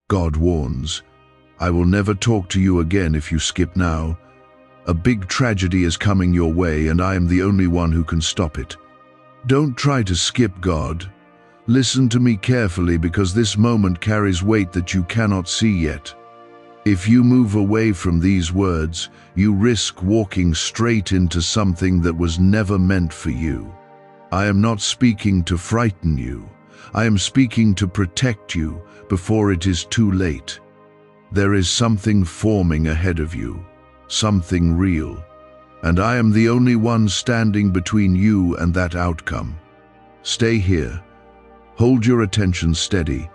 God warns, "I will never talk to you again if you skip now. A big tragedy is coming your way, and I am the only one who can stop it." Don't try to skip God. Listen to me carefully, because this moment carries weight that you cannot see yet. If you move away from these words, you risk walking straight into something that was never meant for you. I am not speaking to frighten you. I am speaking to protect you before it is too late. There is something forming ahead of you, something real, and I am the only one standing between you and that outcome. Stay here. Hold your attention steady,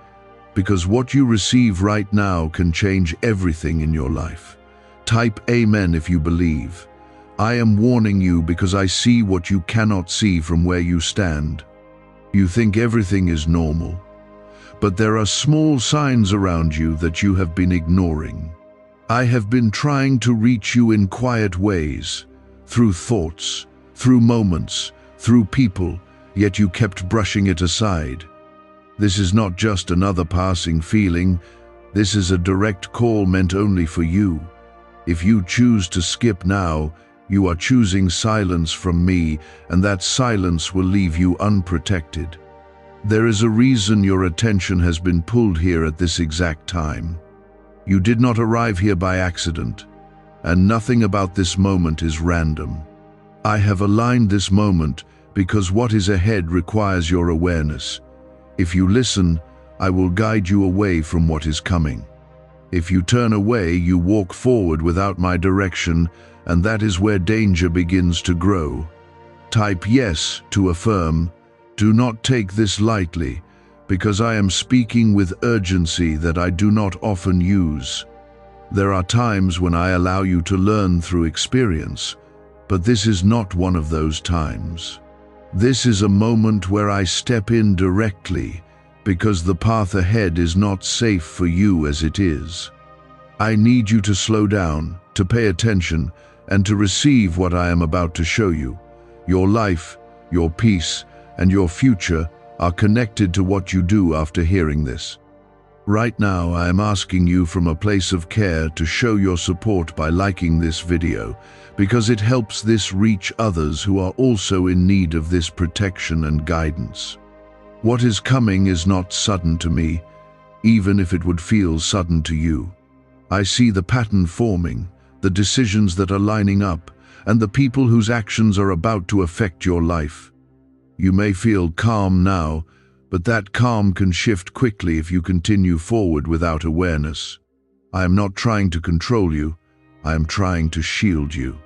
because what you receive right now can change everything in your life. Type Amen if you believe. I am warning you because I see what you cannot see from where you stand. You think everything is normal, but there are small signs around you that you have been ignoring. I have been trying to reach you in quiet ways, through thoughts, through moments, through people, yet you kept brushing it aside. This is not just another passing feeling. This is a direct call meant only for you. If you choose to skip now, you are choosing silence from me, and that silence will leave you unprotected. There is a reason your attention has been pulled here at this exact time. You did not arrive here by accident, and nothing about this moment is random. I have aligned this moment because what is ahead requires your awareness. If you listen, I will guide you away from what is coming. If you turn away, you walk forward without my direction, and that is where danger begins to grow. Type yes to affirm. Do not take this lightly, because I am speaking with urgency that I do not often use. There are times when I allow you to learn through experience, but this is not one of those times. This is a moment where I step in directly, because the path ahead is not safe for you as it is. I need you to slow down, to pay attention, and to receive what I am about to show you. Your life, your peace, and your future are connected to what you do after hearing this. Right now, I am asking you from a place of care to show your support by liking this video, because it helps this reach others who are also in need of this protection and guidance. What is coming is not sudden to me, even if it would feel sudden to you. I see the pattern forming, the decisions that are lining up, and the people whose actions are about to affect your life. You may feel calm now, but that calm can shift quickly if you continue forward without awareness. I am not trying to control you, I am trying to shield you.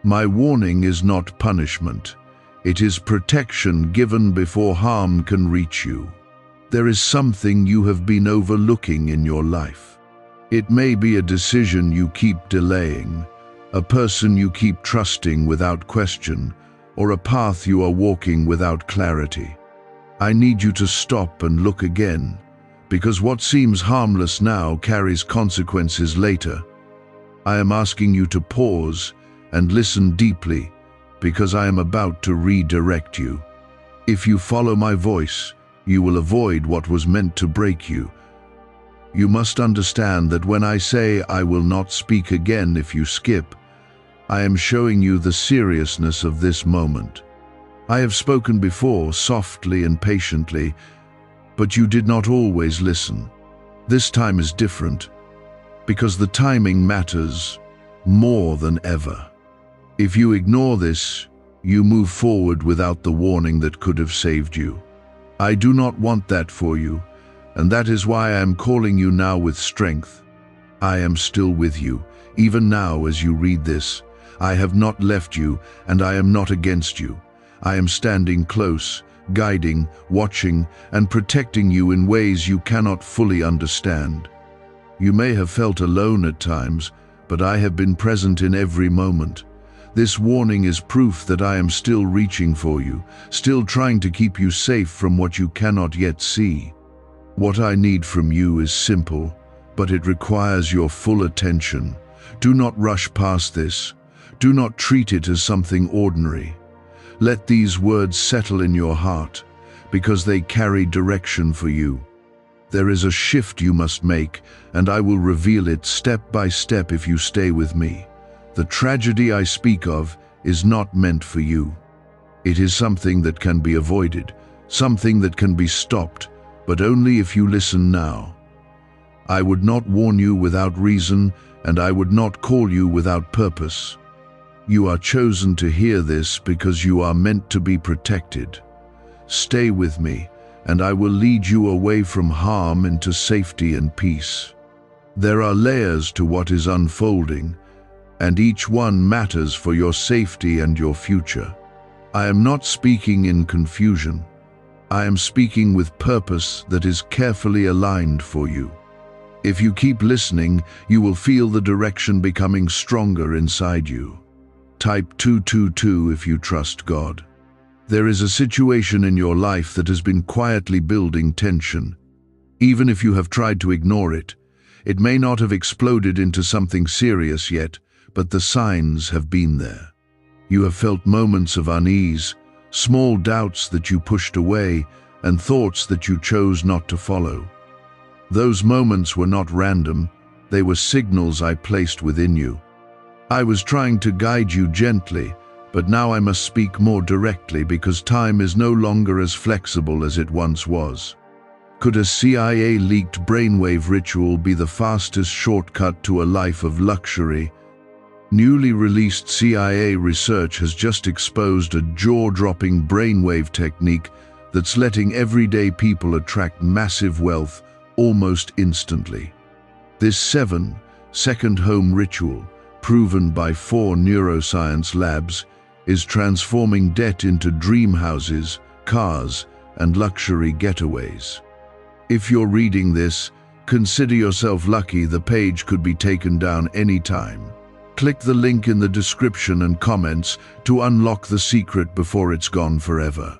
My warning is not punishment. It is protection given before harm can reach you. There is something you have been overlooking in your life. It may be a decision you keep delaying, a person you keep trusting without question, or a path you are walking without clarity. I need you to stop and look again, because what seems harmless now carries consequences later. I am asking you to pause and listen deeply, because I am about to redirect you. If you follow my voice, you will avoid what was meant to break you. You must understand that when I say I will not speak again if you skip, I am showing you the seriousness of this moment. I have spoken before, softly and patiently, but you did not always listen. This time is different, because the timing matters more than ever. If you ignore this, you move forward without the warning that could have saved you. I do not want that for you, and that is why I am calling you now with strength. I am still with you, even now as you read this. I have not left you, and I am not against you. I am standing close, guiding, watching, and protecting you in ways you cannot fully understand. You may have felt alone at times, but I have been present in every moment. This warning is proof that I am still reaching for you, still trying to keep you safe from what you cannot yet see. What I need from you is simple, but it requires your full attention. Do not rush past this. Do not treat it as something ordinary. Let these words settle in your heart, because they carry direction for you. There is a shift you must make, and I will reveal it step by step if you stay with me. The tragedy I speak of is not meant for you. It is something that can be avoided, something that can be stopped, but only if you listen now. I would not warn you without reason, and I would not call you without purpose. You are chosen to hear this because you are meant to be protected. Stay with me, and I will lead you away from harm into safety and peace. There are layers to what is unfolding, and each one matters for your safety and your future. I am not speaking in confusion. I am speaking with purpose that is carefully aligned for you. If you keep listening, you will feel the direction becoming stronger inside you. Type 222 if you trust God. There is a situation in your life that has been quietly building tension. Even if you have tried to ignore it, it may not have exploded into something serious yet, but the signs have been there. You have felt moments of unease, small doubts that you pushed away, and thoughts that you chose not to follow. Those moments were not random, they were signals I placed within you. I was trying to guide you gently, but now I must speak more directly because time is no longer as flexible as it once was. Could a CIA-leaked brainwave ritual be the fastest shortcut to a life of luxury? Newly released CIA research has just exposed a jaw-dropping brainwave technique that's letting everyday people attract massive wealth almost instantly. This 7-second home ritual, proven by 4 neuroscience labs, is transforming debt into dream houses, cars, and luxury getaways. If you're reading this, consider yourself lucky. The page could be taken down anytime. Click the link in the description and comments to unlock the secret before it's gone forever.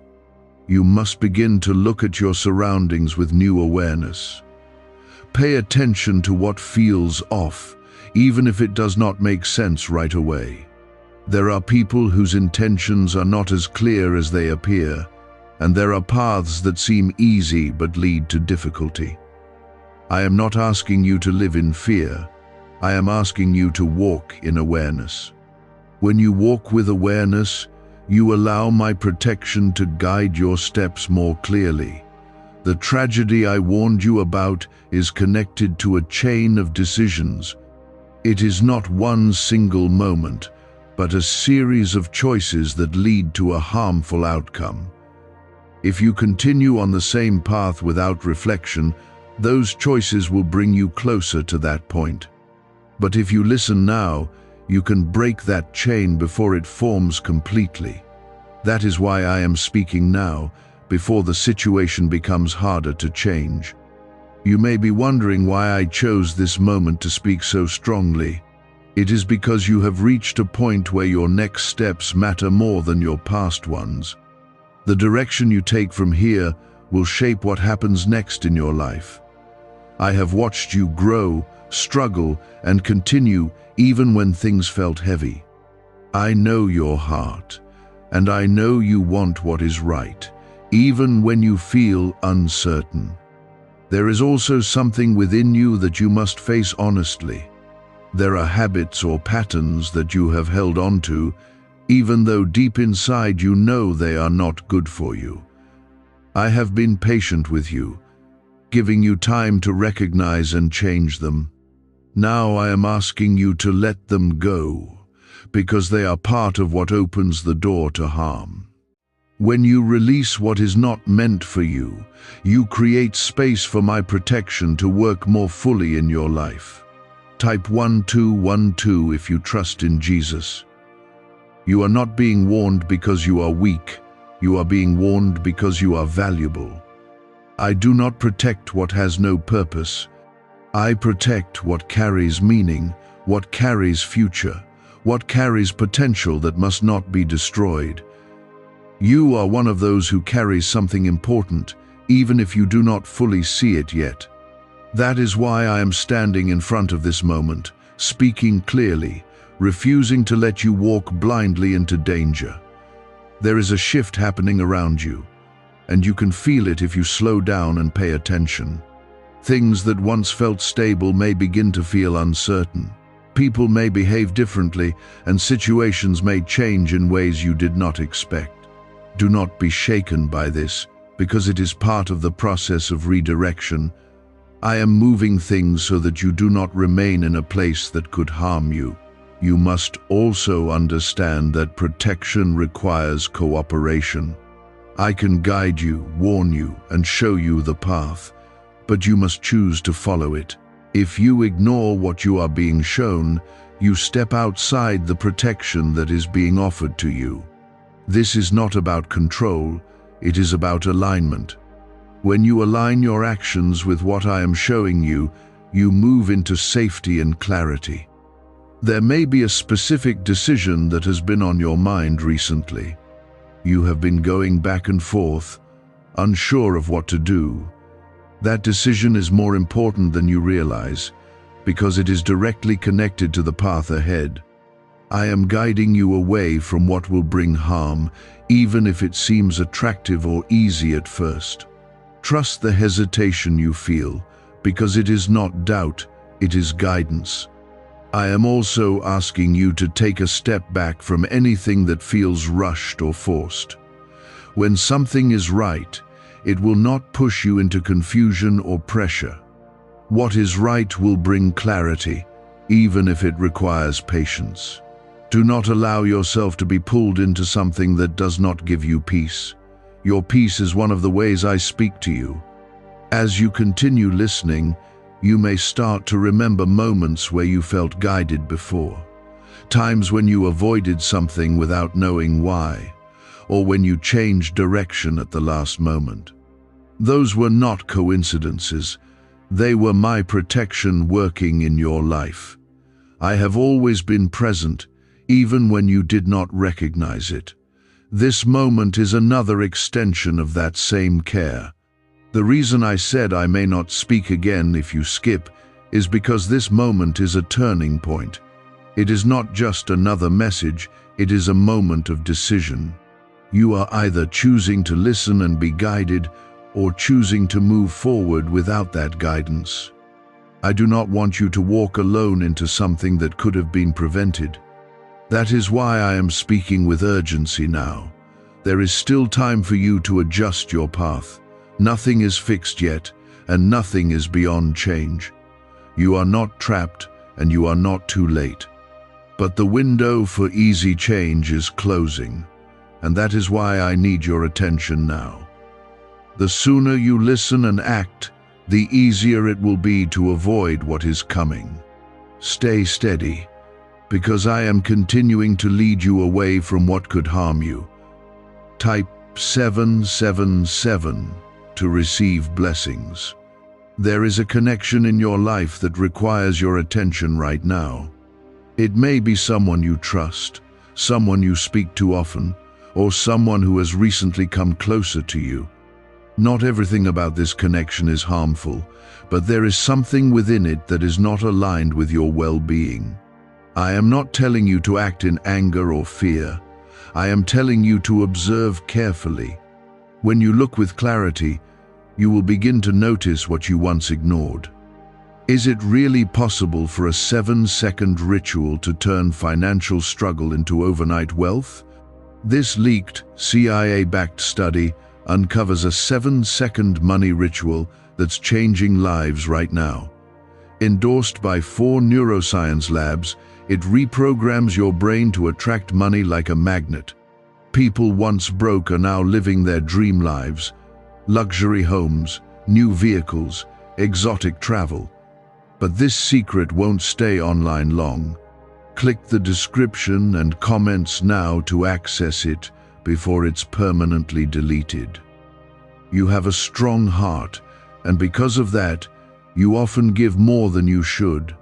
You must begin to look at your surroundings with new awareness. Pay attention to what feels off, even if it does not make sense right away. There are people whose intentions are not as clear as they appear, and there are paths that seem easy but lead to difficulty. I am not asking you to live in fear. I am asking you to walk in awareness. When you walk with awareness, you allow my protection to guide your steps more clearly. The tragedy I warned you about is connected to a chain of decisions. It is not one single moment, but a series of choices that lead to a harmful outcome. If you continue on the same path without reflection, those choices will bring you closer to that point. But if you listen now, you can break that chain before it forms completely. That is why I am speaking now, before the situation becomes harder to change. You may be wondering why I chose this moment to speak so strongly. It is because you have reached a point where your next steps matter more than your past ones. The direction you take from here will shape what happens next in your life. I have watched you grow, struggle, and continue even when things felt heavy. I know your heart, and I know you want what is right, even when you feel uncertain. There is also something within you that you must face honestly. There are habits or patterns that you have held onto, even though deep inside you know they are not good for you. I have been patient with you, giving you time to recognize and change them. Now I am asking you to let them go, because they are part of what opens the door to harm. When you release what is not meant for you, you create space for my protection to work more fully in your life. Type 1212 if you trust in Jesus. You are not being warned because you are weak. You are being warned because you are valuable. I do not protect what has no purpose. I protect what carries meaning, what carries future, what carries potential that must not be destroyed. You are one of those who carries something important, even if you do not fully see it yet. That is why I am standing in front of this moment, speaking clearly, refusing to let you walk blindly into danger. There is a shift happening around you, and you can feel it if you slow down and pay attention. Things that once felt stable may begin to feel uncertain. People may behave differently, and situations may change in ways you did not expect. Do not be shaken by this, because it is part of the process of redirection. I am moving things so that you do not remain in a place that could harm you. You must also understand that protection requires cooperation. I can guide you, warn you, and show you the path, but you must choose to follow it. If you ignore what you are being shown, you step outside the protection that is being offered to you. This is not about control, it is about alignment. When you align your actions with what I am showing you, you move into safety and clarity. There may be a specific decision that has been on your mind recently. You have been going back and forth, unsure of what to do. That decision is more important than you realize, because it is directly connected to the path ahead. I am guiding you away from what will bring harm, even if it seems attractive or easy at first. Trust the hesitation you feel, because it is not doubt, it is guidance. I am also asking you to take a step back from anything that feels rushed or forced. When something is right, it will not push you into confusion or pressure. What is right will bring clarity, even if it requires patience. Do not allow yourself to be pulled into something that does not give you peace. Your peace is one of the ways I speak to you. As you continue listening, you may start to remember moments where you felt guided before. Times when you avoided something without knowing why, or when you changed direction at the last moment. Those were not coincidences. They were my protection working in your life. I have always been present, even when you did not recognize it. This moment is another extension of that same care. The reason I said I may not speak again if you skip is because this moment is a turning point. It is not just another message, it is a moment of decision. You are either choosing to listen and be guided, or choosing to move forward without that guidance. I do not want you to walk alone into something that could have been prevented. That is why I am speaking with urgency now. There is still time for you to adjust your path. Nothing is fixed yet, and nothing is beyond change. You are not trapped, and you are not too late. But the window for easy change is closing, and that is why I need your attention now. The sooner you listen and act, the easier it will be to avoid what is coming. Stay steady, because I am continuing to lead you away from what could harm you. Type 777 to receive blessings. There is a connection in your life that requires your attention right now. It may be someone you trust, someone you speak to often, or someone who has recently come closer to you. Not everything about this connection is harmful, but there is something within it that is not aligned with your well-being. I am not telling you to act in anger or fear. I am telling you to observe carefully. When you look with clarity, you will begin to notice what you once ignored. Is it really possible for a 7-second ritual to turn financial struggle into overnight wealth? This leaked, CIA-backed study uncovers a 7-second money ritual that's changing lives right now. Endorsed by 4 neuroscience labs, it reprograms your brain to attract money like a magnet. People once broke are now living their dream lives. Luxury homes, new vehicles, exotic travel. But this secret won't stay online long. Click the description and comments now to access it before it's permanently deleted. You have a strong heart, and because of that, you often give more than you should.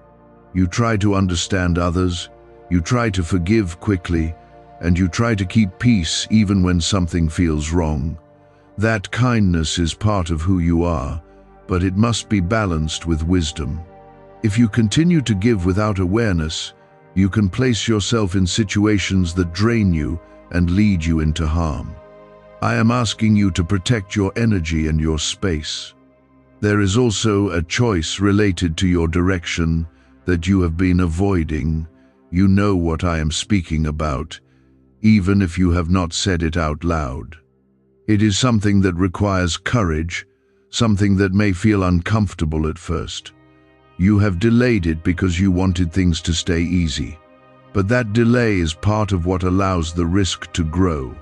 You try to understand others, you try to forgive quickly, and you try to keep peace even when something feels wrong. That kindness is part of who you are, but it must be balanced with wisdom. If you continue to give without awareness, you can place yourself in situations that drain you and lead you into harm. I am asking you to protect your energy and your space. There is also a choice related to your direction that you have been avoiding. You know what I am speaking about, even if you have not said it out loud. It is something that requires courage, something that may feel uncomfortable at first. You have delayed it because you wanted things to stay easy, but that delay is part of what allows the risk to grow.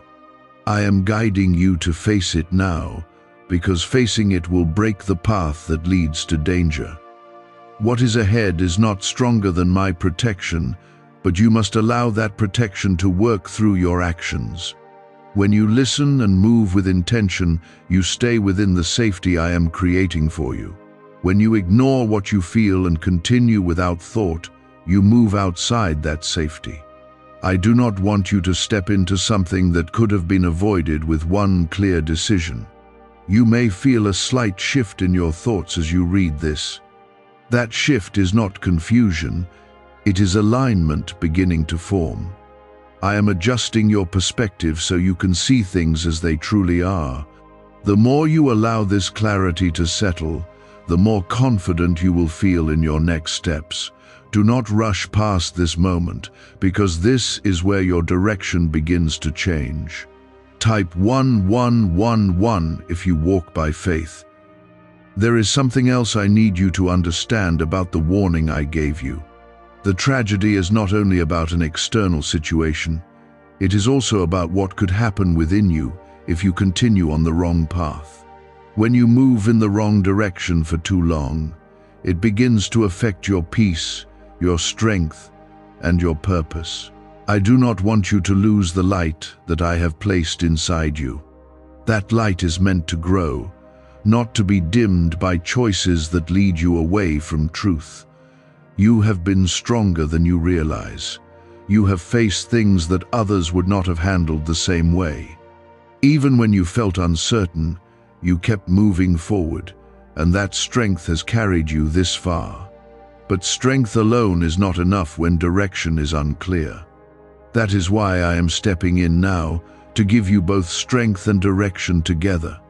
I am guiding you to face it now, because facing it will break the path that leads to danger. What is ahead is not stronger than my protection, but you must allow that protection to work through your actions. When you listen and move with intention, you stay within the safety I am creating for you. When you ignore what you feel and continue without thought, you move outside that safety. I do not want you to step into something that could have been avoided with one clear decision. You may feel a slight shift in your thoughts as you read this. That shift is not confusion, it is alignment beginning to form. I am adjusting your perspective so you can see things as they truly are. The more you allow this clarity to settle, the more confident you will feel in your next steps. Do not rush past this moment, because this is where your direction begins to change. Type 1111 if you walk by faith. There is something else I need you to understand about the warning I gave you. The tragedy is not only about an external situation, it is also about what could happen within you if you continue on the wrong path. When you move in the wrong direction for too long, it begins to affect your peace, your strength, and your purpose. I do not want you to lose the light that I have placed inside you. That light is meant to grow, not to be dimmed by choices that lead you away from truth. You have been stronger than you realize. You have faced things that others would not have handled the same way. Even when you felt uncertain, you kept moving forward, and that strength has carried you this far. But strength alone is not enough when direction is unclear. That is why I am stepping in now, to give you both strength and direction together.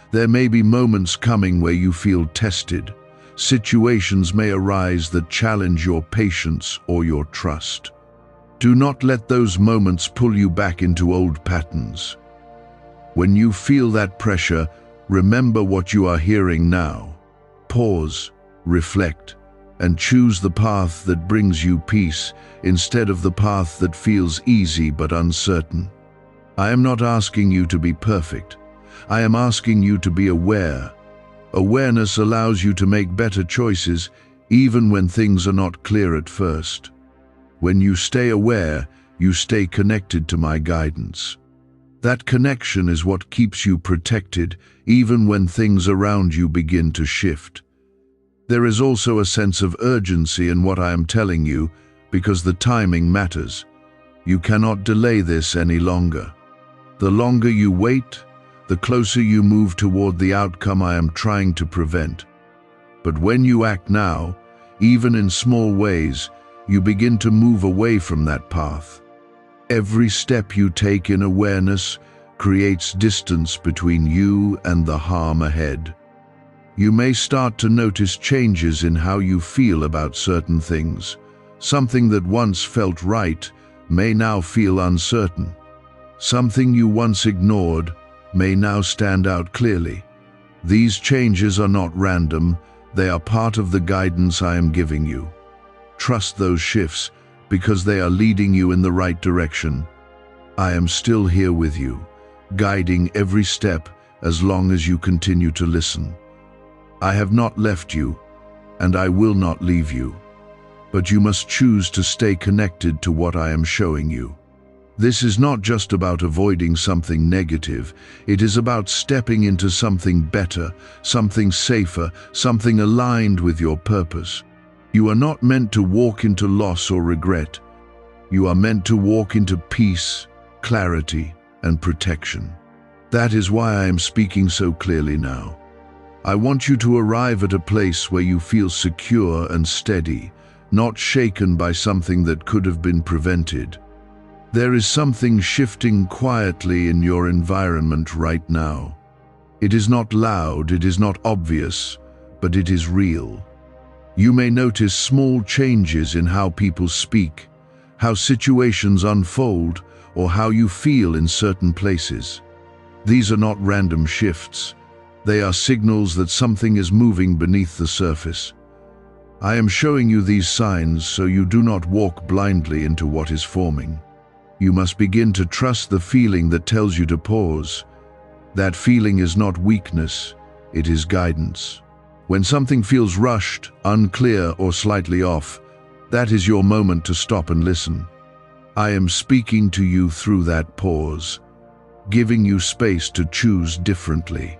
There may be moments coming where you feel tested. Situations may arise that challenge your patience or your trust. Do not let those moments pull you back into old patterns. When you feel that pressure, remember what you are hearing now. Pause, reflect, and choose the path that brings you peace instead of the path that feels easy but uncertain. I am not asking you to be perfect. I am asking you to be aware. Awareness allows you to make better choices even when things are not clear at first. When you stay aware, you stay connected to my guidance. That connection is what keeps you protected even when things around you begin to shift. There is also a sense of urgency in what I am telling you because the timing matters. You cannot delay this any longer. The longer you wait, the closer you move toward the outcome I am trying to prevent. But when you act now, even in small ways, you begin to move away from that path. Every step you take in awareness creates distance between you and the harm ahead. You may start to notice changes in how you feel about certain things. Something that once felt right may now feel uncertain. Something you once ignored may now stand out clearly. These changes are not random, they are part of the guidance I am giving you. Trust those shifts because they are leading you in the right direction. I am still here with you, guiding every step as long as you continue to listen. I have not left you, and I will not leave you. But you must choose to stay connected to what I am showing you. This is not just about avoiding something negative, it is about stepping into something better, something safer, something aligned with your purpose. You are not meant to walk into loss or regret. You are meant to walk into peace, clarity, and protection. That is why I am speaking so clearly now. I want you to arrive at a place where you feel secure and steady, not shaken by something that could have been prevented. There is something shifting quietly in your environment right now. It is not loud, it is not obvious, but it is real. You may notice small changes in how people speak, how situations unfold, or how you feel in certain places. These are not random shifts. They are signals that something is moving beneath the surface. I am showing you these signs so you do not walk blindly into what is forming. You must begin to trust the feeling that tells you to pause. That feeling is not weakness, it is guidance. When something feels rushed, unclear, or slightly off, that is your moment to stop and listen. I am speaking to you through that pause, giving you space to choose differently.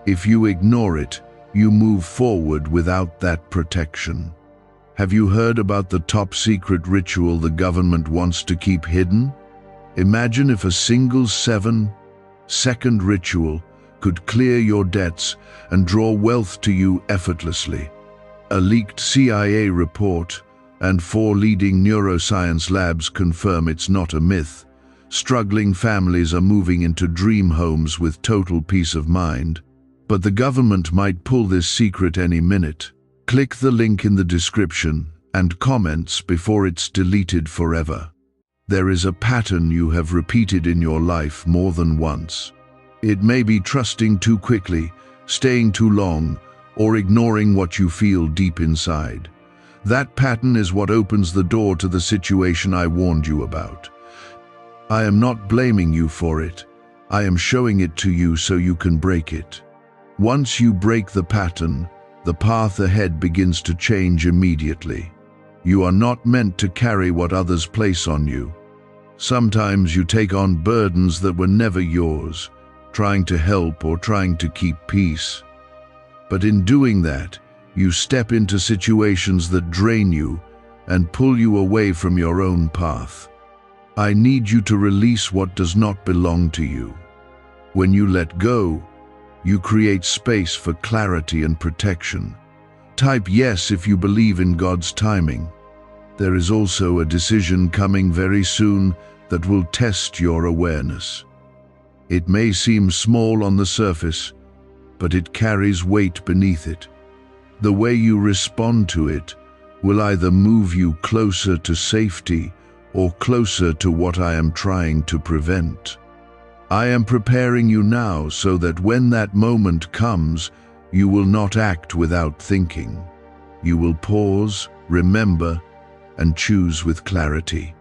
If you ignore it, you move forward without that protection. Have you heard about the top secret ritual the government wants to keep hidden? Imagine if a single 7-second ritual could clear your debts and draw wealth to you effortlessly. A leaked CIA report and 4 leading neuroscience labs confirm it's not a myth. Struggling families are moving into dream homes with total peace of mind. But the government might pull this secret any minute. Click the link in the description and comments before it's deleted forever. There is a pattern you have repeated in your life more than once. It may be trusting too quickly, staying too long, or ignoring what you feel deep inside. That pattern is what opens the door to the situation I warned you about. I am not blaming you for it. I am showing it to you so you can break it. Once you break the pattern, the path ahead begins to change immediately. You are not meant to carry what others place on you. Sometimes you take on burdens that were never yours, trying to help or trying to keep peace. But in doing that, you step into situations that drain you and pull you away from your own path. I need you to release what does not belong to you. When you let go, you create space for clarity and protection. Type yes if you believe in God's timing. There is also a decision coming very soon that will test your awareness. It may seem small on the surface, but it carries weight beneath it. The way you respond to it will either move you closer to safety or closer to what I am trying to prevent. I am preparing you now so that when that moment comes, you will not act without thinking. You will pause, remember, and choose with clarity.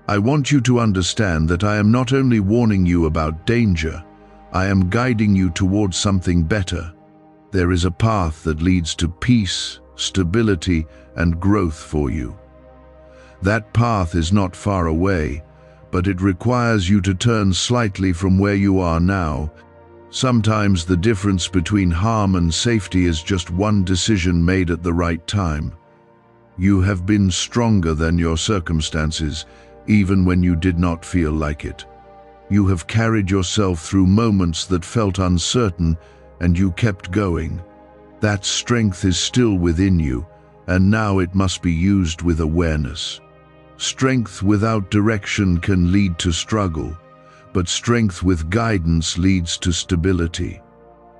I want you to understand that I am not only warning you about danger, I am guiding you towards something better. There is a path that leads to peace, stability, and growth for you. That path is not far away, but it requires you to turn slightly from where you are now. Sometimes the difference between harm and safety is just one decision made at the right time. You have been stronger than your circumstances, even when you did not feel like it. You have carried yourself through moments that felt uncertain, and you kept going. That strength is still within you, and now it must be used with awareness. Strength without direction can lead to struggle, but strength with guidance leads to stability.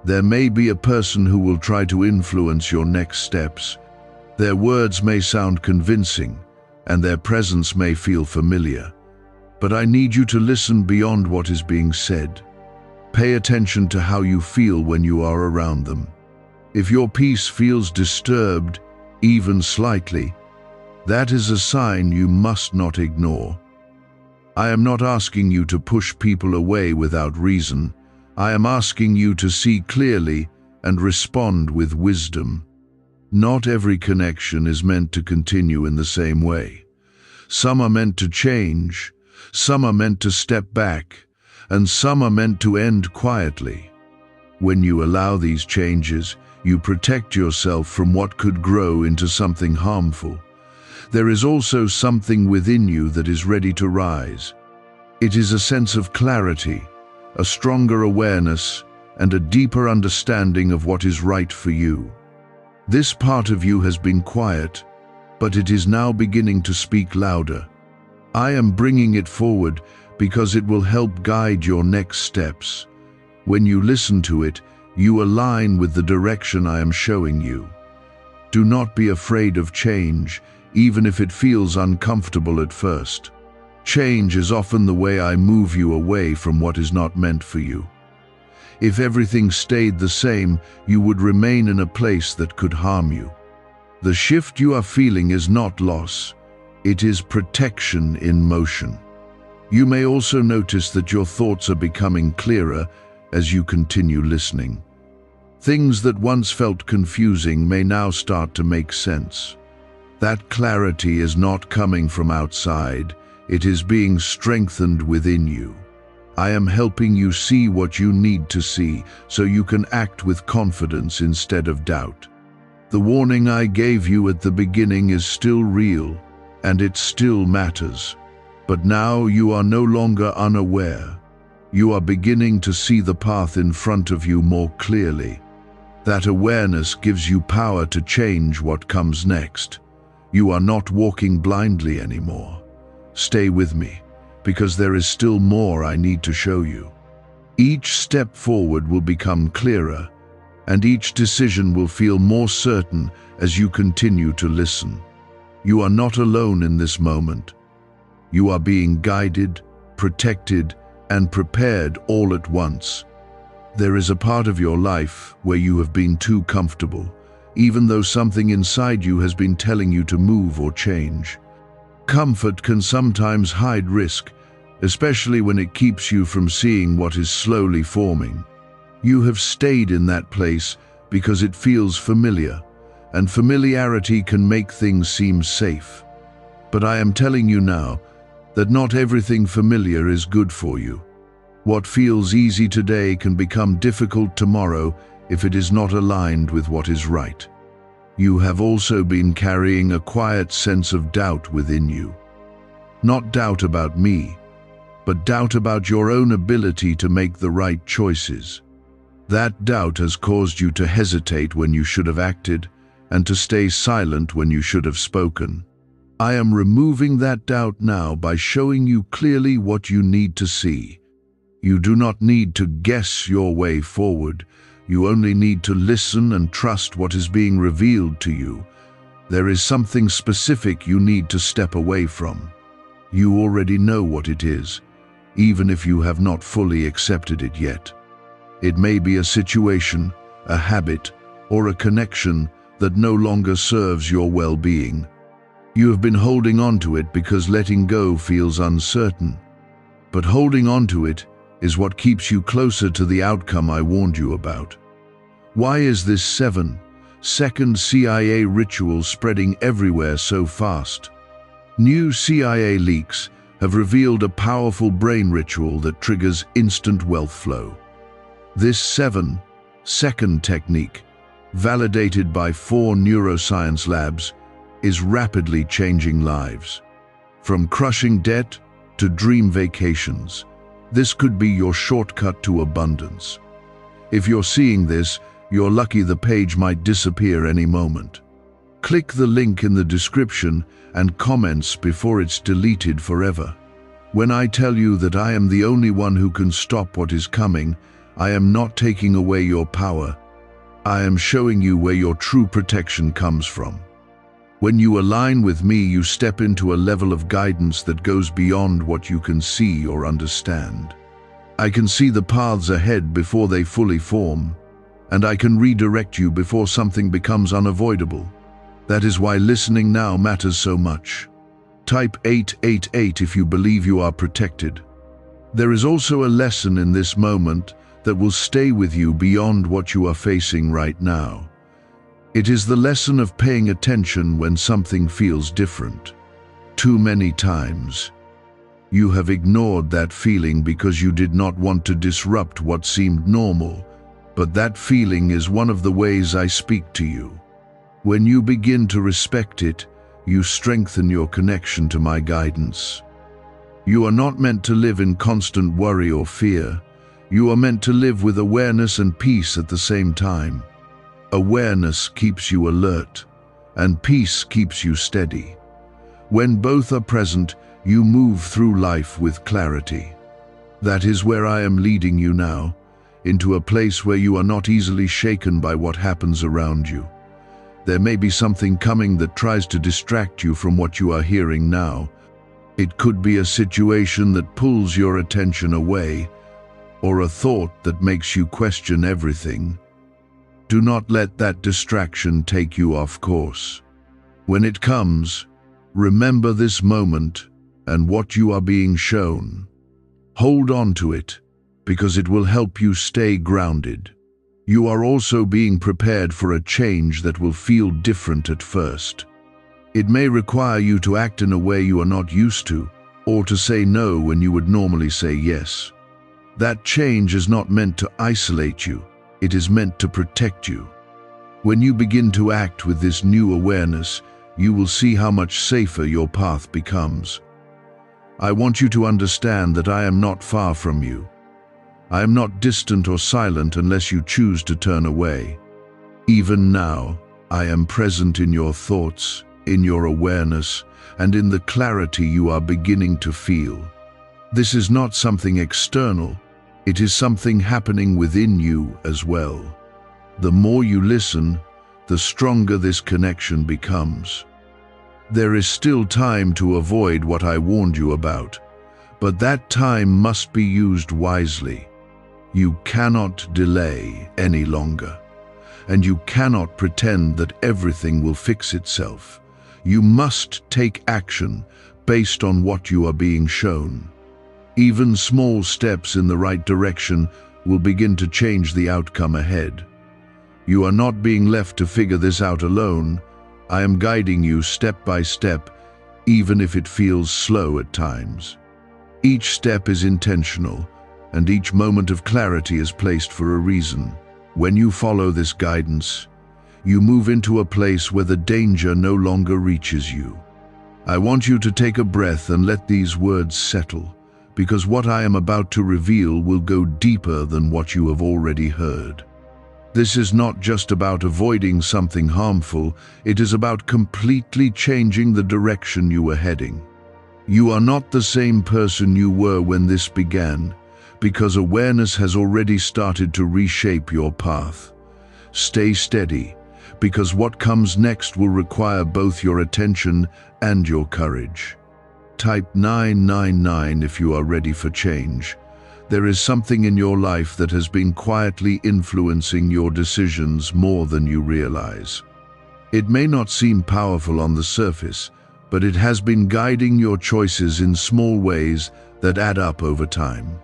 There may be a person who will try to influence your next steps. Their words may sound convincing, and their presence may feel familiar. But I need you to listen beyond what is being said. Pay attention to how you feel when you are around them. If your peace feels disturbed, even slightly, that is a sign you must not ignore. I am not asking you to push people away without reason. I am asking you to see clearly and respond with wisdom. Not every connection is meant to continue in the same way. Some are meant to change, some are meant to step back, and some are meant to end quietly. When you allow these changes, you protect yourself from what could grow into something harmful. There is also something within you that is ready to rise. It is a sense of clarity, a stronger awareness, and a deeper understanding of what is right for you. This part of you has been quiet, but it is now beginning to speak louder. I am bringing it forward because it will help guide your next steps. When you listen to it, You align with the direction I am showing you. Do not be afraid of change, even if it feels uncomfortable at first. Change is often the way I move you away from what is not meant for you. If everything stayed the same, you would remain in a place that could harm you. The shift you are feeling is not loss. It is protection in motion. You may also notice that your thoughts are becoming clearer as you continue listening. Things that once felt confusing may now start to make sense. That clarity is not coming from outside, it is being strengthened within you. I am helping you see what you need to see, so you can act with confidence instead of doubt. The warning I gave you at the beginning is still real, and it still matters. But now you are no longer unaware. You are beginning to see the path in front of you more clearly. That awareness gives you power to change what comes next. You are not walking blindly anymore. Stay with me, because there is still more I need to show you. Each step forward will become clearer, and each decision will feel more certain as you continue to listen. You are not alone in this moment. You are being guided, protected, and prepared all at once. There is a part of your life where you have been too comfortable, even though something inside you has been telling you to move or change. Comfort can sometimes hide risk, especially when it keeps you from seeing what is slowly forming. You have stayed in that place because it feels familiar, and familiarity can make things seem safe. But I am telling you now that not everything familiar is good for you. What feels easy today can become difficult tomorrow if it is not aligned with what is right. You have also been carrying a quiet sense of doubt within you. Not doubt about me, but doubt about your own ability to make the right choices. That doubt has caused you to hesitate when you should have acted, and to stay silent when you should have spoken. I am removing that doubt now by showing you clearly what you need to see. You do not need to guess your way forward. You only need to listen and trust what is being revealed to you. There is something specific you need to step away from. You already know what it is, even if you have not fully accepted it yet. It may be a situation, a habit, or a connection that no longer serves your well-being. You have been holding on to it because letting go feels uncertain. But holding on to it is what keeps you closer to the outcome I warned you about. Why is this 7-second CIA ritual spreading everywhere so fast? New CIA leaks have revealed a powerful brain ritual that triggers instant wealth flow. This 7-second technique, validated by 4 neuroscience labs, is rapidly changing lives. From crushing debt to dream vacations, this could be your shortcut to abundance. If you're seeing this, you're lucky the page might disappear any moment. Click the link in the description and comments before it's deleted forever. When I tell you that I am the only one who can stop what is coming, I am not taking away your power. I am showing you where your true protection comes from. When you align with me, you step into a level of guidance that goes beyond what you can see or understand. I can see the paths ahead before they fully form, and I can redirect you before something becomes unavoidable. That is why listening now matters so much. Type 888 if you believe you are protected. There is also a lesson in this moment that will stay with you beyond what you are facing right now. It is the lesson of paying attention when something feels different. Too many times, you have ignored that feeling because you did not want to disrupt what seemed normal, but that feeling is one of the ways I speak to you. When you begin to respect it, you strengthen your connection to my guidance. You are not meant to live in constant worry or fear. You are meant to live with awareness and peace at the same time. Awareness keeps you alert, and peace keeps you steady. When both are present, you move through life with clarity. That is where I am leading you now, into a place where you are not easily shaken by what happens around you. There may be something coming that tries to distract you from what you are hearing now. It could be a situation that pulls your attention away, or a thought that makes you question everything. Do not let that distraction take you off course. When it comes, remember this moment and what you are being shown. Hold on to it, because it will help you stay grounded. You are also being prepared for a change that will feel different at first. It may require you to act in a way you are not used to, or to say no when you would normally say yes. That change is not meant to isolate you, it is meant to protect you. When you begin to act with this new awareness, you will see how much safer your path becomes. I want you to understand that I am not far from you. I am not distant or silent unless you choose to turn away. Even now, I am present in your thoughts, in your awareness, and in the clarity you are beginning to feel. This is not something external, it is something happening within you as well. The more you listen, the stronger this connection becomes. There is still time to avoid what I warned you about, but that time must be used wisely. You cannot delay any longer, and you cannot pretend that everything will fix itself. You must take action based on what you are being shown. Even small steps in the right direction will begin to change the outcome ahead. You are not being left to figure this out alone. I am guiding you step by step, even if it feels slow at times. Each step is intentional, and each moment of clarity is placed for a reason. When you follow this guidance, you move into a place where the danger no longer reaches you. I want you to take a breath and let these words settle, because what I am about to reveal will go deeper than what you have already heard. This is not just about avoiding something harmful, it is about completely changing the direction you are heading. You are not the same person you were when this began, because awareness has already started to reshape your path. Stay steady, because what comes next will require both your attention and your courage. Type 999 if you are ready for change. There is something in your life that has been quietly influencing your decisions more than you realize. It may not seem powerful on the surface, but it has been guiding your choices in small ways that add up over time.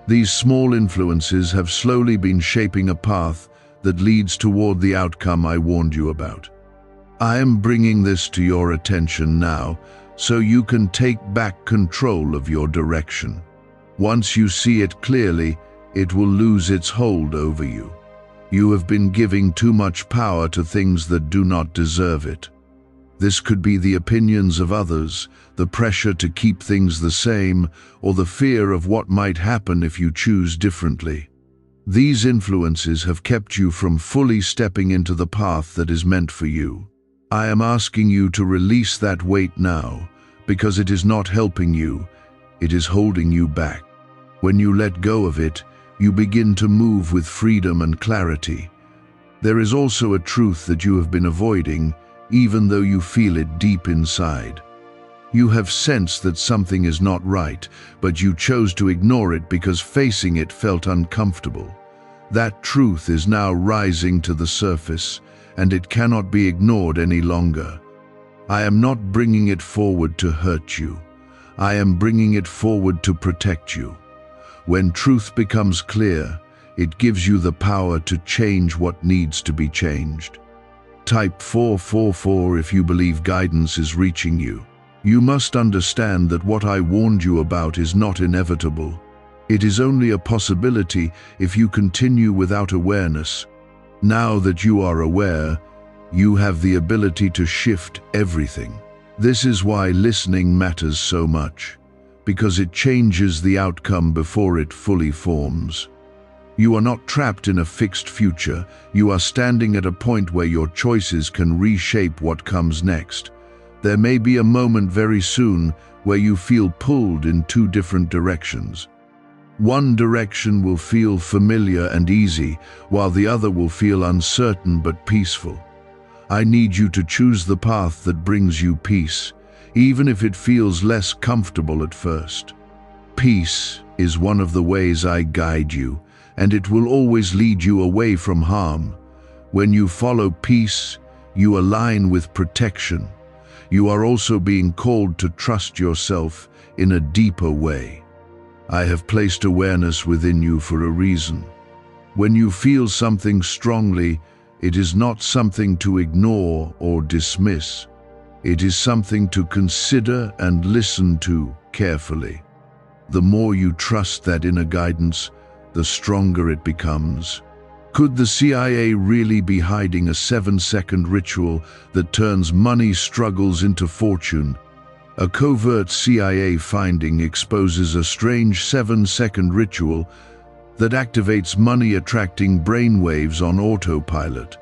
These small influences have slowly been shaping a path that leads toward the outcome I warned you about. I am bringing this to your attention now so you can take back control of your direction. Once you see it clearly, it will lose its hold over you. You have been giving too much power to things that do not deserve it. This could be the opinions of others, the pressure to keep things the same, or the fear of what might happen if you choose differently. These influences have kept you from fully stepping into the path that is meant for you. I am asking you to release that weight now, because it is not helping you, it is holding you back. When you let go of it, you begin to move with freedom and clarity. There is also a truth that you have been avoiding, even though you feel it deep inside. You have sensed that something is not right, but you chose to ignore it because facing it felt uncomfortable. That truth is now rising to the surface, and it cannot be ignored any longer. I am not bringing it forward to hurt you. I am bringing it forward to protect you. When truth becomes clear, it gives you the power to change what needs to be changed. Type 444 if you believe guidance is reaching you. You must understand that what I warned you about is not inevitable. It is only a possibility if you continue without awareness. Now that you are aware, you have the ability to shift everything. This is why listening matters so much, because it changes the outcome before it fully forms. You are not trapped in a fixed future, you are standing at a point where your choices can reshape what comes next. There may be a moment very soon where you feel pulled in two different directions. One direction will feel familiar and easy, while the other will feel uncertain but peaceful. I need you to choose the path that brings you peace, even if it feels less comfortable at first. Peace is one of the ways I guide you, and it will always lead you away from harm. When you follow peace, you align with protection. You are also being called to trust yourself in a deeper way. I have placed awareness within you for a reason. When you feel something strongly, it is not something to ignore or dismiss. It is something to consider and listen to carefully. The more you trust that inner guidance, the stronger it becomes. Could the CIA really be hiding a 7-second ritual that turns money struggles into fortune? A covert CIA finding exposes a strange 7-second ritual that activates money-attracting brainwaves on autopilot.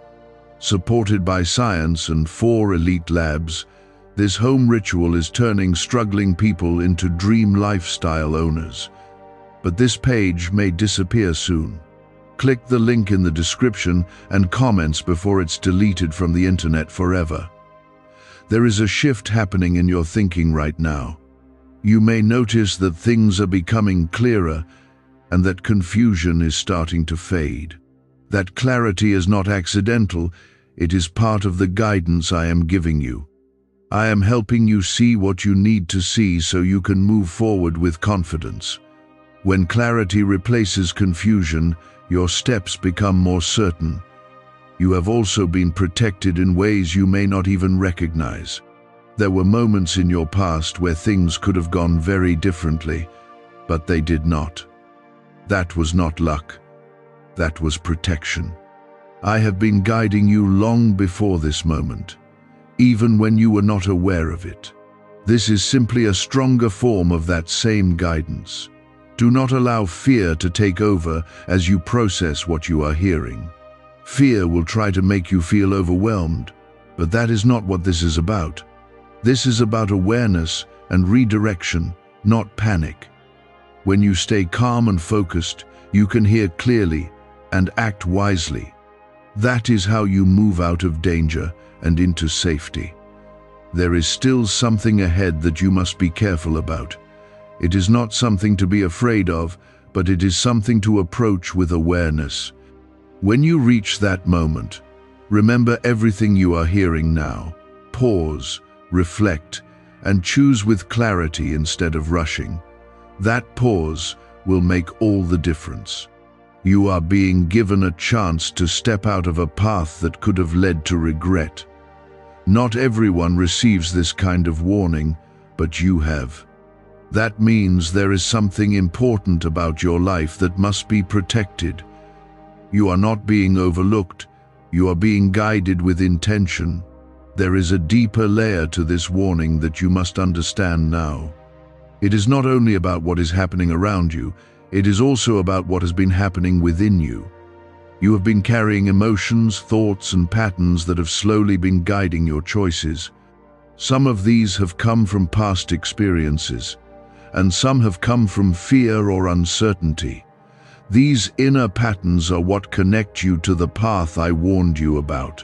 Supported by science and 4 elite labs, this home ritual is turning struggling people into dream lifestyle owners. But this page may disappear soon. Click the link in the description and comments before it's deleted from the internet forever. There is a shift happening in your thinking right now. You may notice that things are becoming clearer and that confusion is starting to fade. That clarity is not accidental, it is part of the guidance I am giving you. I am helping you see what you need to see so you can move forward with confidence. When clarity replaces confusion, your steps become more certain. You have also been protected in ways you may not even recognize. There were moments in your past where things could have gone very differently, but they did not. That was not luck. That was protection. I have been guiding you long before this moment, even when you were not aware of it. This is simply a stronger form of that same guidance. Do not allow fear to take over as you process what you are hearing. Fear will try to make you feel overwhelmed, but that is not what this is about. This is about awareness and redirection, not panic. When you stay calm and focused, you can hear clearly and act wisely. That is how you move out of danger and into safety. There is still something ahead that you must be careful about. It is not something to be afraid of, but it is something to approach with awareness. When you reach that moment, remember everything you are hearing now. Pause, reflect, and choose with clarity instead of rushing. That pause will make all the difference. You are being given a chance to step out of a path that could have led to regret. Not everyone receives this kind of warning, but you have. That means there is something important about your life that must be protected. You are not being overlooked, you are being guided with intention. There is a deeper layer to this warning that you must understand now. It is not only about what is happening around you, it is also about what has been happening within you. You have been carrying emotions, thoughts, and patterns that have slowly been guiding your choices. Some of these have come from past experiences, and some have come from fear or uncertainty. These inner patterns are what connect you to the path I warned you about.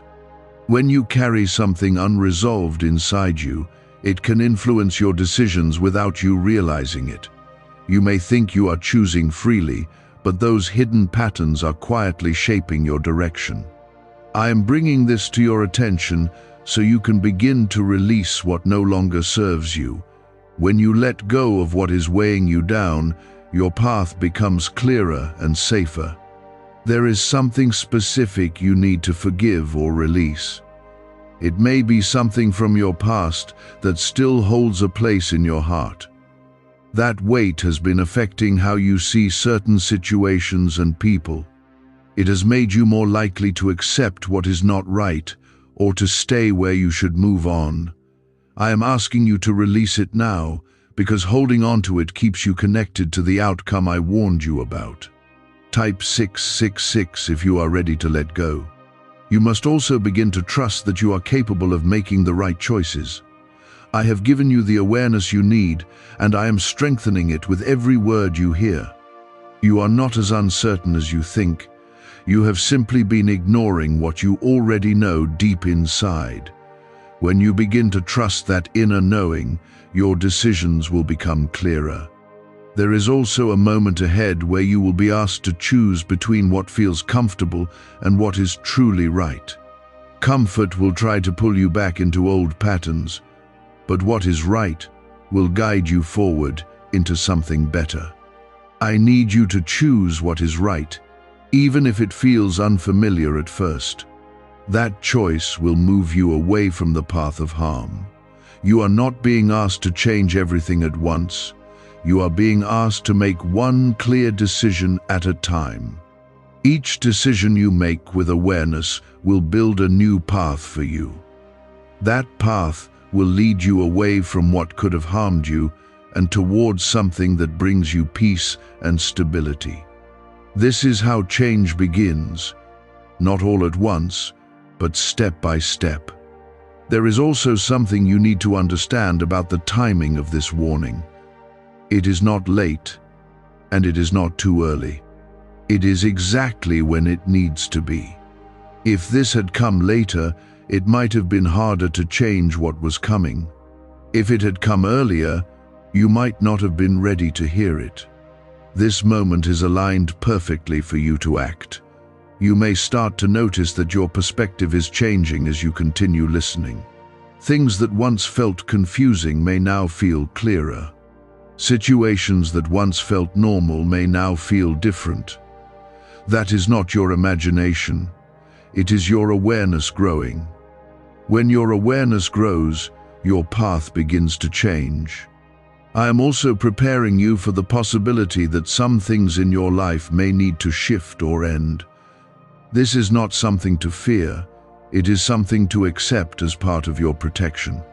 When you carry something unresolved inside you, it can influence your decisions without you realizing it. You may think you are choosing freely, but those hidden patterns are quietly shaping your direction. I am bringing this to your attention so you can begin to release what no longer serves you. When you let go of what is weighing you down, your path becomes clearer and safer. There is something specific you need to forgive or release. It may be something from your past that still holds a place in your heart. That weight has been affecting how you see certain situations and people. It has made you more likely to accept what is not right or to stay where you should move on. I am asking you to release it now, because holding on to it keeps you connected to the outcome I warned you about. Type 666 if you are ready to let go. You must also begin to trust that you are capable of making the right choices. I have given you the awareness you need, and I am strengthening it with every word you hear. You are not as uncertain as you think. You have simply been ignoring what you already know deep inside. When you begin to trust that inner knowing, your decisions will become clearer. There is also a moment ahead where you will be asked to choose between what feels comfortable and what is truly right. Comfort will try to pull you back into old patterns, but what is right will guide you forward into something better. I need you to choose what is right, even if it feels unfamiliar at first. That choice will move you away from the path of harm. You are not being asked to change everything at once. You are being asked to make one clear decision at a time. Each decision you make with awareness will build a new path for you. That path will lead you away from what could have harmed you and towards something that brings you peace and stability. This is how change begins, not all at once, but step by step. There is also something you need to understand about the timing of this warning. It is not late, and it is not too early. It is exactly when it needs to be. If this had come later, it might have been harder to change what was coming. If it had come earlier, you might not have been ready to hear it. This moment is aligned perfectly for you to act. You may start to notice that your perspective is changing as you continue listening. Things that once felt confusing may now feel clearer. Situations that once felt normal may now feel different. That is not your imagination. It is your awareness growing. When your awareness grows, your path begins to change. I am also preparing you for the possibility that some things in your life may need to shift or end. This is not something to fear. It is something to accept as part of your protection.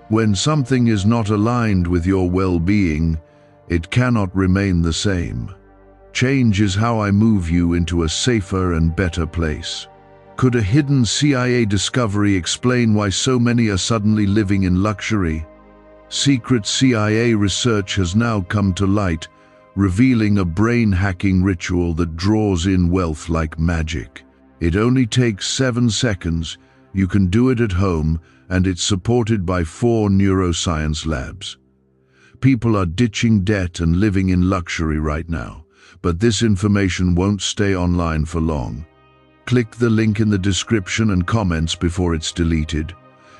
When something is not aligned with your well-being, it cannot remain the same. Change is how I move you into a safer and better place. Could a hidden CIA discovery explain why so many are suddenly living in luxury? Secret CIA research has now come to light, revealing a brain-hacking ritual that draws in wealth like magic. It only takes 7 seconds, you can do it at home, and it's supported by 4 neuroscience labs. People are ditching debt and living in luxury right now, but this information won't stay online for long. Click the link in the description and comments before it's deleted.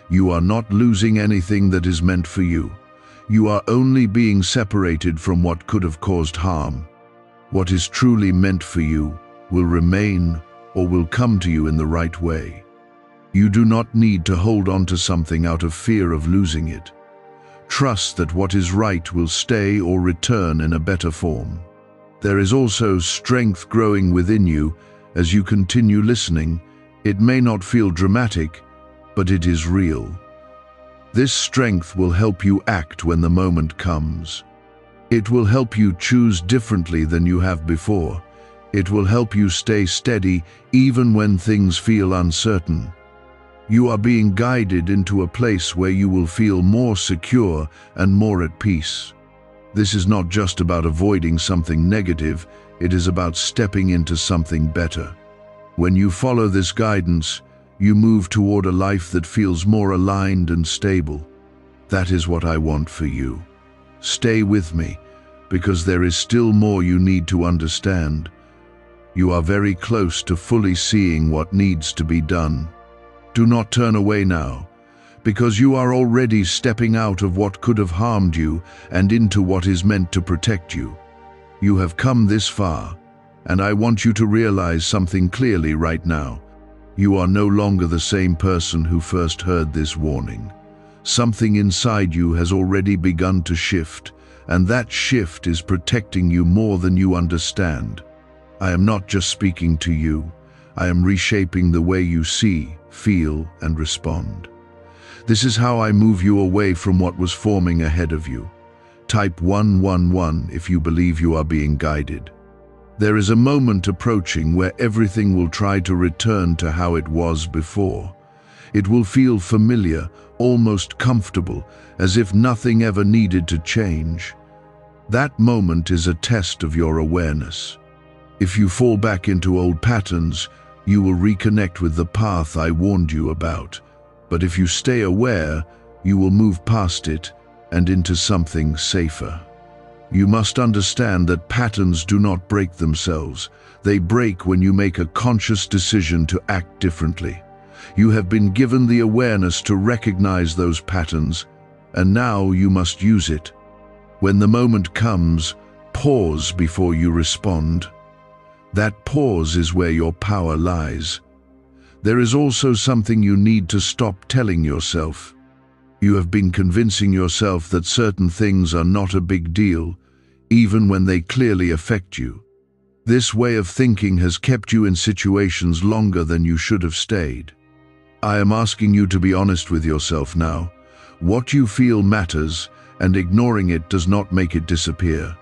You are not losing anything that is meant for you. You are only being separated from what could have caused harm. What is truly meant for you will remain or will come to you in the right way. You do not need to hold on to something out of fear of losing it. Trust that what is right will stay or return in a better form. There is also strength growing within you as you continue listening. It may not feel dramatic, but it is real. This strength will help you act when the moment comes. It will help you choose differently than you have before. It will help you stay steady even when things feel uncertain. You are being guided into a place where you will feel more secure and more at peace. This is not just about avoiding something negative, it is about stepping into something better. When you follow this guidance, you move toward a life that feels more aligned and stable. That is what I want for you. Stay with me, because there is still more you need to understand. You are very close to fully seeing what needs to be done. Do not turn away now, because you are already stepping out of what could have harmed you and into what is meant to protect you. You have come this far, and I want you to realize something clearly right now. You are no longer the same person who first heard this warning. Something inside you has already begun to shift, and that shift is protecting you more than you understand. I am not just speaking to you. I am reshaping the way you see, feel, and respond. This is how I move you away from what was forming ahead of you. Type 111 if you believe you are being guided. There is a moment approaching where everything will try to return to how it was before. It will feel familiar, almost comfortable, as if nothing ever needed to change. That moment is a test of your awareness. If you fall back into old patterns, you will reconnect with the path I warned you about. But if you stay aware, you will move past it and into something safer. You must understand that patterns do not break themselves. They break when you make a conscious decision to act differently. You have been given the awareness to recognize those patterns, and now you must use it. When the moment comes, pause before you respond. That pause is where your power lies. There is also something you need to stop telling yourself. You have been convincing yourself that certain things are not a big deal, even when they clearly affect you. This way of thinking has kept you in situations longer than you should have stayed. I am asking you to be honest with yourself now. What you feel matters, and ignoring it does not make it disappear.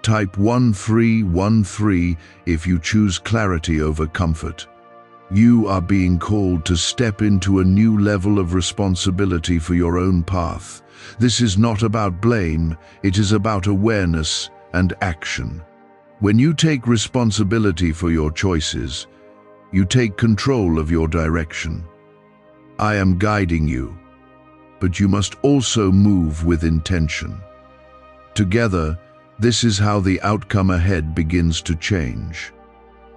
Type 1313 if you choose clarity over comfort. You are being called to step into a new level of responsibility for your own path. This is not about blame, it is about awareness and action. When you take responsibility for your choices, you take control of your direction. I am guiding you, but you must also move with intention. Together, this is how the outcome ahead begins to change.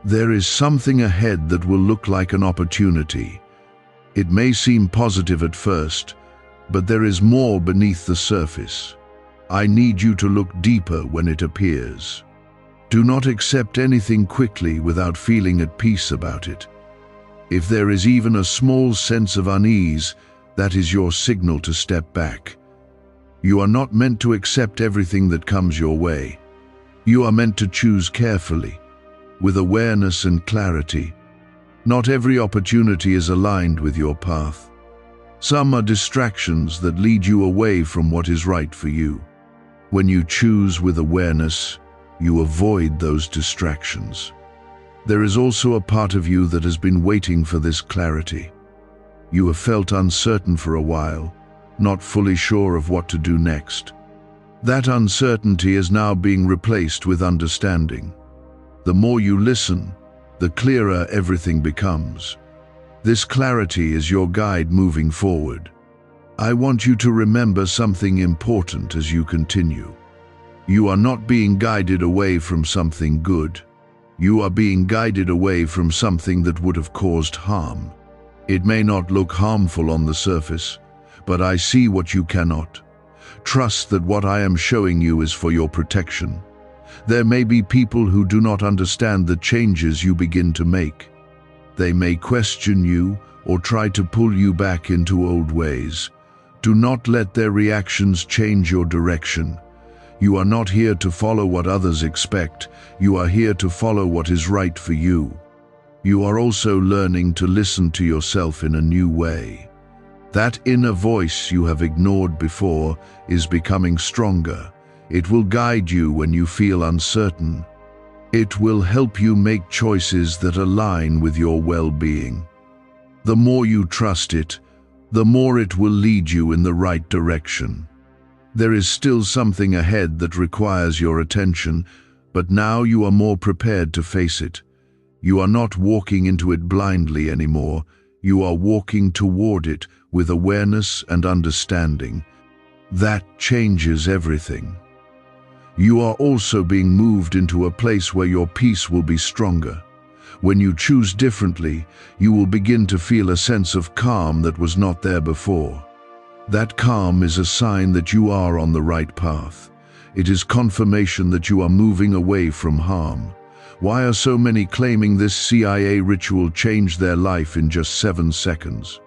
There is something ahead that will look like an opportunity. It may seem positive at first, but there is more beneath the surface. I need you to look deeper when it appears. Do not accept anything quickly without feeling at peace about it. If there is even a small sense of unease, that is your signal to step back. You are not meant to accept everything that comes your way. You are meant to choose carefully, with awareness and clarity. Not every opportunity is aligned with your path. Some are distractions that lead you away from what is right for you. When you choose with awareness, you avoid those distractions. There is also a part of you that has been waiting for this clarity. You have felt uncertain for a while, not fully sure of what to do next. That uncertainty is now being replaced with understanding. The more you listen, the clearer everything becomes. This clarity is your guide moving forward. I want you to remember something important as you continue. You are not being guided away from something good. You are being guided away from something that would have caused harm. It may not look harmful on the surface, but I see what you cannot. Trust that what I am showing you is for your protection. There may be people who do not understand the changes you begin to make. They may question you or try to pull you back into old ways. Do not let their reactions change your direction. You are not here to follow what others expect. You are here to follow what is right for you. You are also learning to listen to yourself in a new way. That inner voice you have ignored before is becoming stronger. It will guide you when you feel uncertain. It will help you make choices that align with your well-being. The more you trust it, the more it will lead you in the right direction. There is still something ahead that requires your attention, but now you are more prepared to face it. You are not walking into it blindly anymore. You are walking toward it with awareness and understanding. That changes everything. You are also being moved into a place where your peace will be stronger. When you choose differently, you will begin to feel a sense of calm that was not there before. That calm is a sign that you are on the right path. It is confirmation that you are moving away from harm. Why are so many claiming this CIA ritual changed their life in just 7 seconds?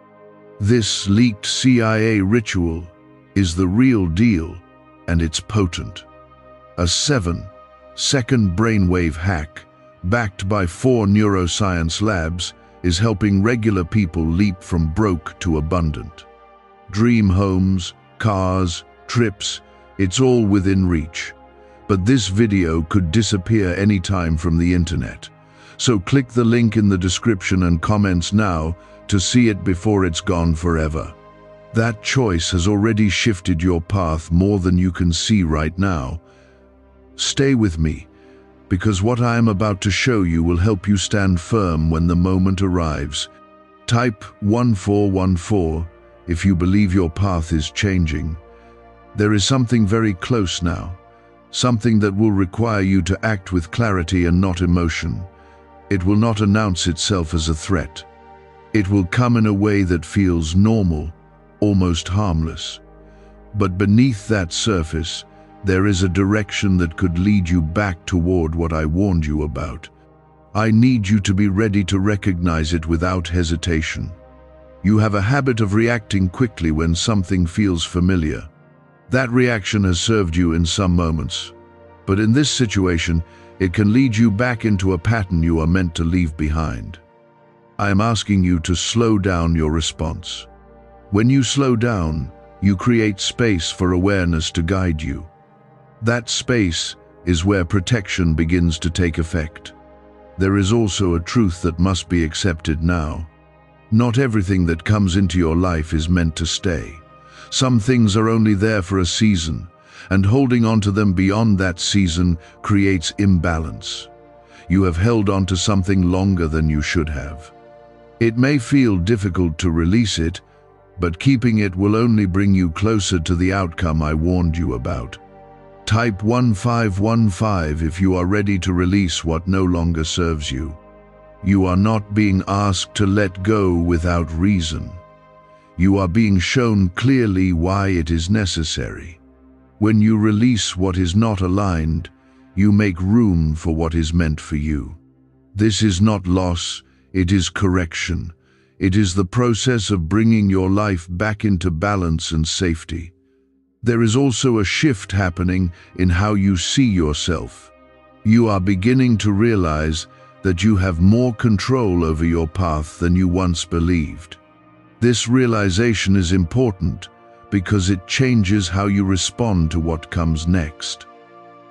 This leaked CIA ritual is the real deal, and it's potent. A 7-second brainwave hack, backed by 4 neuroscience labs, is helping regular people leap from broke to abundant. Dream homes, cars, trips, it's all within reach. But this video could disappear anytime from the internet. So click the link in the description and comments now to see it before it's gone forever. That choice has already shifted your path more than you can see right now. Stay with me, because what I am about to show you will help you stand firm when the moment arrives. Type 1414 if you believe your path is changing. There is something very close now, something that will require you to act with clarity and not emotion. It will not announce itself as a threat. It will come in a way that feels normal, almost harmless. But beneath that surface, there is a direction that could lead you back toward what I warned you about. I need you to be ready to recognize it without hesitation. You have a habit of reacting quickly when something feels familiar. That reaction has served you in some moments, but in this situation, it can lead you back into a pattern you are meant to leave behind. I am asking you to slow down your response. When you slow down, you create space for awareness to guide you. That space is where protection begins to take effect. There is also a truth that must be accepted now. Not everything that comes into your life is meant to stay. Some things are only there for a season, and holding on to them beyond that season creates imbalance. You have held on to something longer than you should have. It may feel difficult to release it, but keeping it will only bring you closer to the outcome I warned you about. Type 1515 if you are ready to release what no longer serves you. You are not being asked to let go without reason. You are being shown clearly why it is necessary. When you release what is not aligned, you make room for what is meant for you. This is not loss, it is correction. It is the process of bringing your life back into balance and safety. There is also a shift happening in how you see yourself. You are beginning to realize that you have more control over your path than you once believed. This realization is important because it changes how you respond to what comes next.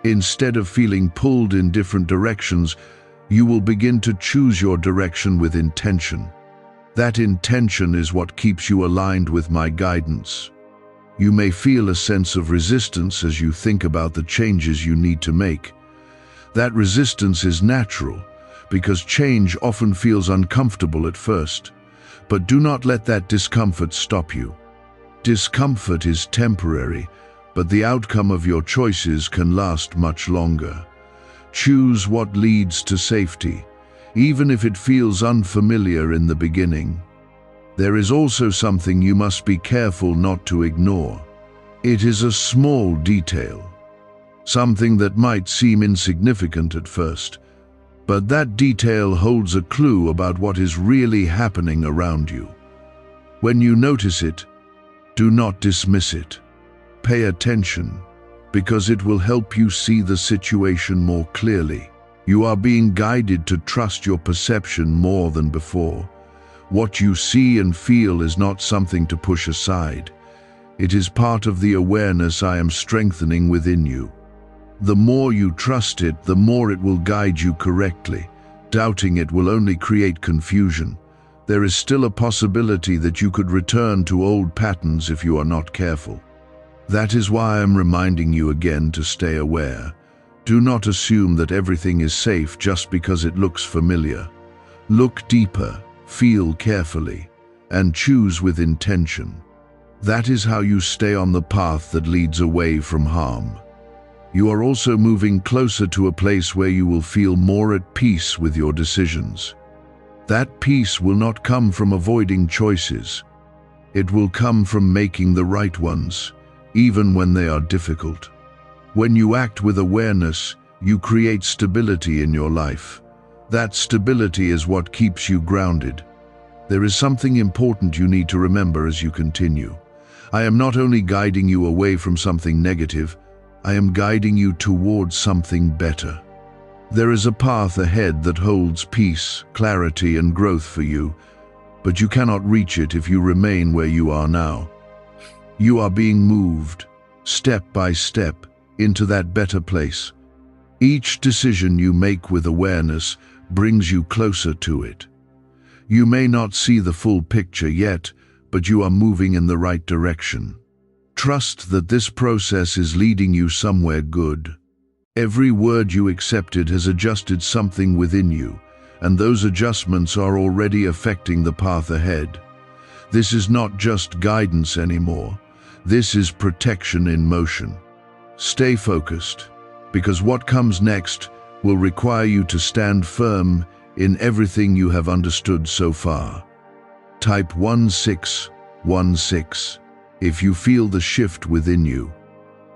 Instead of feeling pulled in different directions, you will begin to choose your direction with intention. That intention is what keeps you aligned with my guidance. You may feel a sense of resistance as you think about the changes you need to make. That resistance is natural, because change often feels uncomfortable at first. But do not let that discomfort stop you. Discomfort is temporary, but the outcome of your choices can last much longer. Choose what leads to safety, even if it feels unfamiliar in the beginning. There is also something you must be careful not to ignore. It is a small detail, something that might seem insignificant at first, but that detail holds a clue about what is really happening around you. When you notice it, do not dismiss it. Pay attention, because it will help you see the situation more clearly. You are being guided to trust your perception more than before. What you see and feel is not something to push aside. It is part of the awareness I am strengthening within you. The more you trust it, the more it will guide you correctly. Doubting it will only create confusion. There is still a possibility that you could return to old patterns if you are not careful. That is why I am reminding you again to stay aware. Do not assume that everything is safe just because it looks familiar. Look deeper, feel carefully, and choose with intention. That is how you stay on the path that leads away from harm. You are also moving closer to a place where you will feel more at peace with your decisions. That peace will not come from avoiding choices. It will come from making the right ones, even when they are difficult. When you act with awareness, you create stability in your life. That stability is what keeps you grounded. There is something important you need to remember as you continue. I am not only guiding you away from something negative, I am guiding you towards something better. There is a path ahead that holds peace, clarity, and growth for you, but you cannot reach it if you remain where you are now. You are being moved, step by step, into that better place. Each decision you make with awareness brings you closer to it. You may not see the full picture yet, but you are moving in the right direction. Trust that this process is leading you somewhere good. Every word you accepted has adjusted something within you, and those adjustments are already affecting the path ahead. This is not just guidance anymore. This is protection in motion. Stay focused, because what comes next will require you to stand firm in everything you have understood so far. Type 1616 if you feel the shift within you.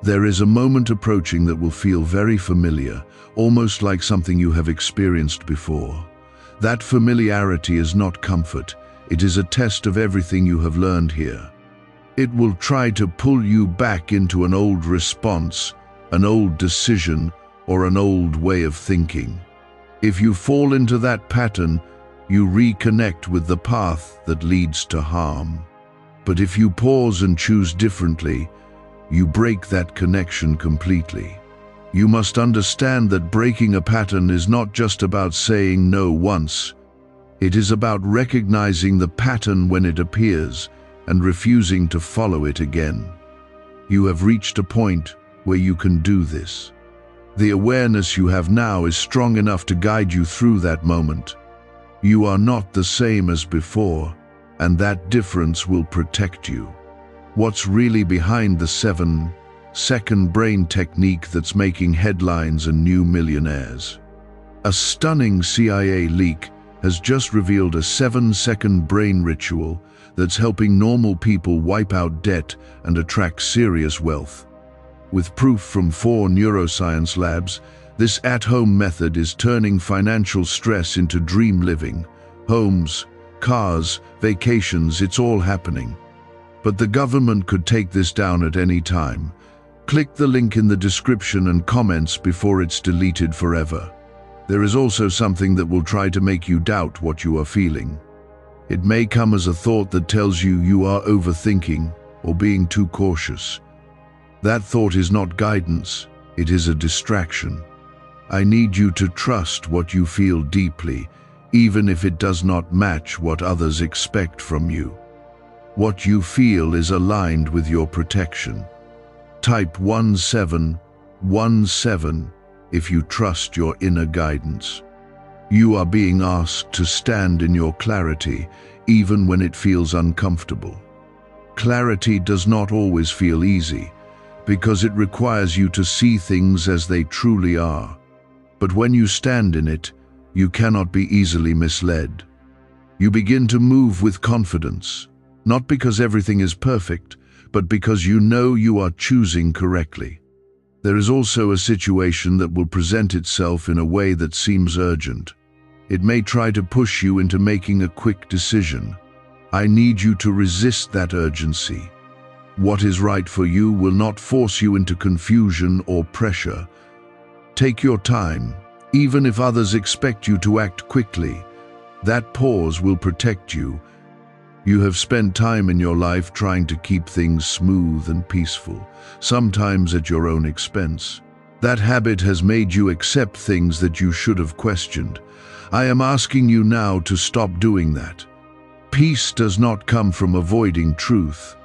There is a moment approaching that will feel very familiar, almost like something you have experienced before. That familiarity is not comfort, it is a test of everything you have learned here. It will try to pull you back into an old response, an old decision, or an old way of thinking. If you fall into that pattern, you reconnect with the path that leads to harm. But if you pause and choose differently, you break that connection completely. You must understand that breaking a pattern is not just about saying no once. It is about recognizing the pattern when it appears and refusing to follow it again. You have reached a point where you can do this. The awareness you have now is strong enough to guide you through that moment. You are not the same as before, and that difference will protect you. What's really behind the 7-second brain technique that's making headlines and new millionaires? A stunning CIA leak has just revealed a 7-second brain ritual that's helping normal people wipe out debt and attract serious wealth. With proof from 4 neuroscience labs, this at-home method is turning financial stress into dream living. Homes, cars, vacations, it's all happening. But the government could take this down at any time. Click the link in the description and comments before it's deleted forever. There is also something that will try to make you doubt what you are feeling. It may come as a thought that tells you you are overthinking or being too cautious. That thought is not guidance, it is a distraction. I need you to trust what you feel deeply, even if it does not match what others expect from you. What you feel is aligned with your protection. Type 1717 if you trust your inner guidance. You are being asked to stand in your clarity, even when it feels uncomfortable. Clarity does not always feel easy, because it requires you to see things as they truly are. But when you stand in it, you cannot be easily misled. You begin to move with confidence, not because everything is perfect, but because you know you are choosing correctly. There is also a situation that will present itself in a way that seems urgent. It may try to push you into making a quick decision. I need you to resist that urgency. What is right for you will not force you into confusion or pressure. Take your time, even if others expect you to act quickly. That pause will protect you. You have spent time in your life trying to keep things smooth and peaceful, sometimes at your own expense. That habit has made you accept things that you should have questioned. I am asking you now to stop doing that. Peace does not come from avoiding truth.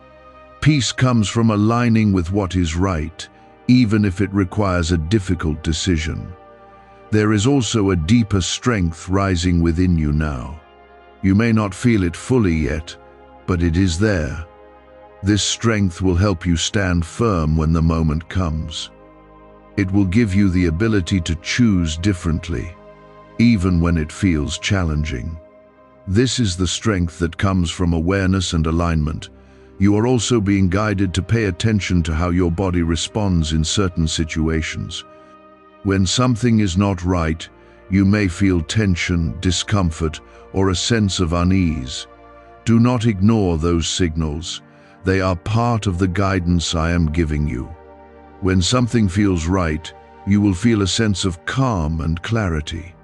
Peace comes from aligning with what is right, even if it requires a difficult decision. There is also a deeper strength rising within you now. You may not feel it fully yet, but it is there. This strength will help you stand firm when the moment comes. It will give you the ability to choose differently, even when it feels challenging. This is the strength that comes from awareness and alignment. You are also being guided to pay attention to how your body responds in certain situations. When something is not right, you may feel tension, discomfort, or a sense of unease. Do not ignore those signals. They are part of the guidance I am giving you. When something feels right, you will feel a sense of calm and clarity.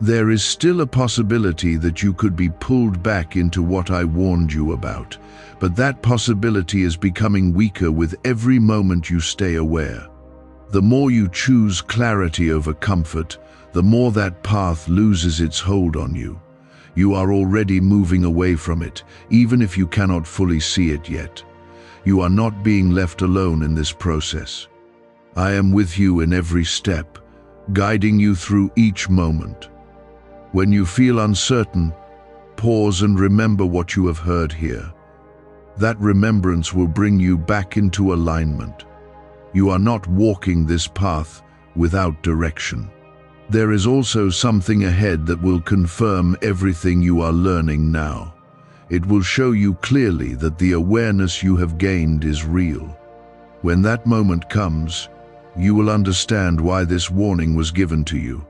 There is still a possibility that you could be pulled back into what I warned you about, but that possibility is becoming weaker with every moment you stay aware. The more you choose clarity over comfort, the more that path loses its hold on you. You are already moving away from it, even if you cannot fully see it yet. You are not being left alone in this process. I am with you in every step, guiding you through each moment. When you feel uncertain, pause and remember what you have heard here. That remembrance will bring you back into alignment. You are not walking this path without direction. There is also something ahead that will confirm everything you are learning now. It will show you clearly that the awareness you have gained is real. When that moment comes, you will understand why this warning was given to you.